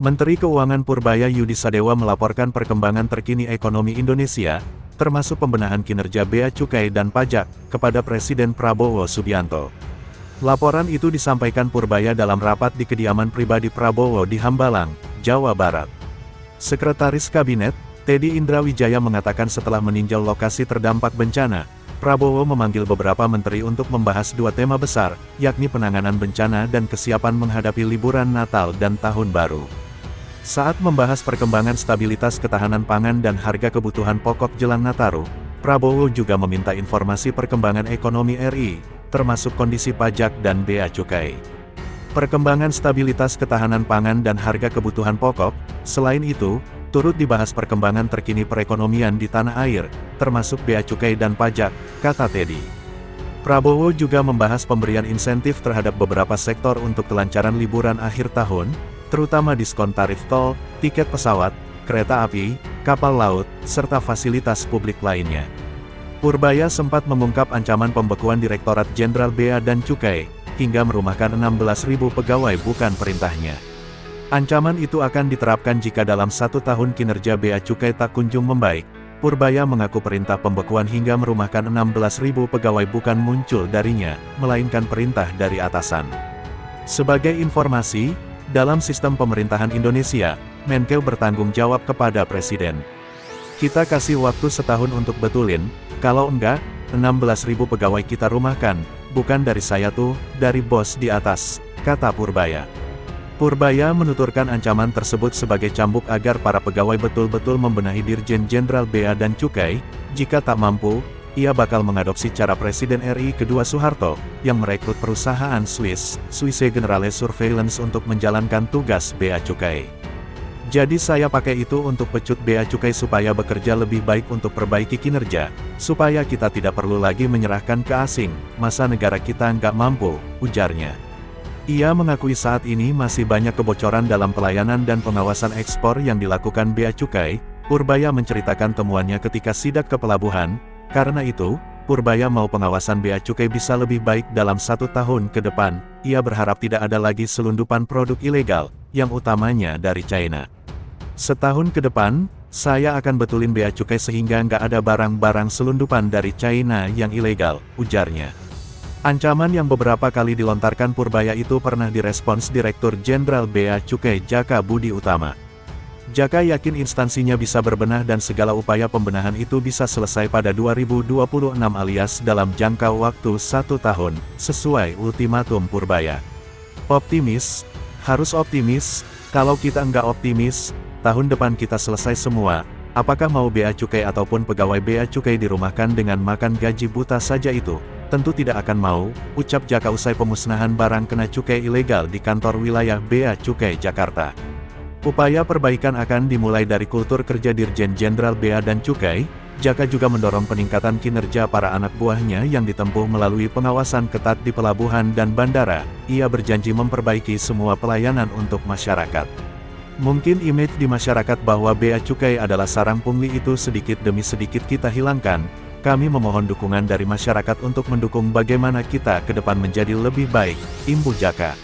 Menteri Keuangan Purbaya Yudi Sadewa melaporkan perkembangan terkini ekonomi Indonesia, termasuk pembenahan kinerja Bea Cukai dan Pajak, kepada Presiden Prabowo Subianto. Laporan itu disampaikan Purbaya dalam rapat di kediaman pribadi Prabowo di Hambalang, Jawa Barat. Sekretaris Kabinet, Teddy Indrawijaya mengatakan setelah meninjau lokasi terdampak bencana, Prabowo memanggil beberapa menteri untuk membahas dua tema besar, yakni penanganan bencana dan kesiapan menghadapi liburan Natal dan Tahun Baru. Saat membahas perkembangan stabilitas ketahanan pangan dan harga kebutuhan pokok jelang Nataru, Prabowo juga meminta informasi perkembangan ekonomi RI, termasuk kondisi pajak dan bea cukai. Perkembangan stabilitas ketahanan pangan dan harga kebutuhan pokok, selain itu, turut dibahas perkembangan terkini perekonomian di tanah air, termasuk bea cukai dan pajak, kata Teddy. Prabowo juga membahas pemberian insentif terhadap beberapa sektor untuk kelancaran liburan akhir tahun, terutama diskon tarif tol, tiket pesawat, kereta api, kapal laut, serta fasilitas publik lainnya. Purbaya sempat mengungkap ancaman pembekuan Direktorat Jenderal Bea dan Cukai, hingga merumahkan 16.000 pegawai bukan perintahnya. Ancaman itu akan diterapkan jika dalam 1 tahun kinerja Bea Cukai tak kunjung membaik. Purbaya mengaku perintah pembekuan hingga merumahkan 16.000 pegawai bukan muncul darinya, melainkan perintah dari atasan. Sebagai informasi, dalam sistem pemerintahan Indonesia, Menkeu bertanggung jawab kepada Presiden. Kita kasih waktu setahun untuk betulin, kalau enggak, 16.000 pegawai kita rumahkan, bukan dari saya tuh, dari bos di atas, kata Purbaya. Purbaya menuturkan ancaman tersebut sebagai cambuk agar para pegawai betul-betul membenahi Dirjen Jenderal Bea dan Cukai, jika tak mampu, ia bakal mengadopsi cara Presiden RI kedua Soeharto, yang merekrut perusahaan Swiss Generale Surveillance untuk menjalankan tugas Bea Cukai. Jadi saya pakai itu untuk pecut Bea Cukai supaya bekerja lebih baik untuk perbaiki kinerja, supaya kita tidak perlu lagi menyerahkan ke asing, masa negara kita nggak mampu, ujarnya. Ia mengakui saat ini masih banyak kebocoran dalam pelayanan dan pengawasan ekspor yang dilakukan Bea Cukai. Purbaya menceritakan temuannya ketika sidak ke pelabuhan. Karena itu, Purbaya mau pengawasan Bea Cukai bisa lebih baik dalam 1 tahun ke depan. Ia berharap tidak ada lagi selundupan produk ilegal, yang utamanya dari China. Setahun ke depan, saya akan betulin Bea Cukai sehingga nggak ada barang-barang selundupan dari China yang ilegal, ujarnya. Ancaman yang beberapa kali dilontarkan Purbaya itu pernah direspons Direktur Jenderal Bea Cukai Jaka Budi Utama. Jaka yakin instansinya bisa berbenah dan segala upaya pembenahan itu bisa selesai pada 2026 alias dalam jangka waktu 1 tahun, sesuai ultimatum Purbaya. Optimis, harus optimis, kalau kita nggak optimis, tahun depan kita selesai semua, apakah mau Bea Cukai ataupun pegawai Bea Cukai dirumahkan dengan makan gaji buta saja itu? Tentu tidak akan mau, ucap Jaka usai pemusnahan barang kena cukai ilegal di kantor wilayah Bea Cukai Jakarta. Upaya perbaikan akan dimulai dari kultur kerja Dirjen Jenderal Bea dan Cukai. Jaka juga mendorong peningkatan kinerja para anak buahnya yang ditempuh melalui pengawasan ketat di pelabuhan dan bandara. Ia berjanji memperbaiki semua pelayanan untuk masyarakat. Mungkin image di masyarakat bahwa Bea Cukai adalah sarang pungli itu sedikit demi sedikit kita hilangkan. Kami memohon dukungan dari masyarakat untuk mendukung bagaimana kita ke depan menjadi lebih baik, imbu Jaka.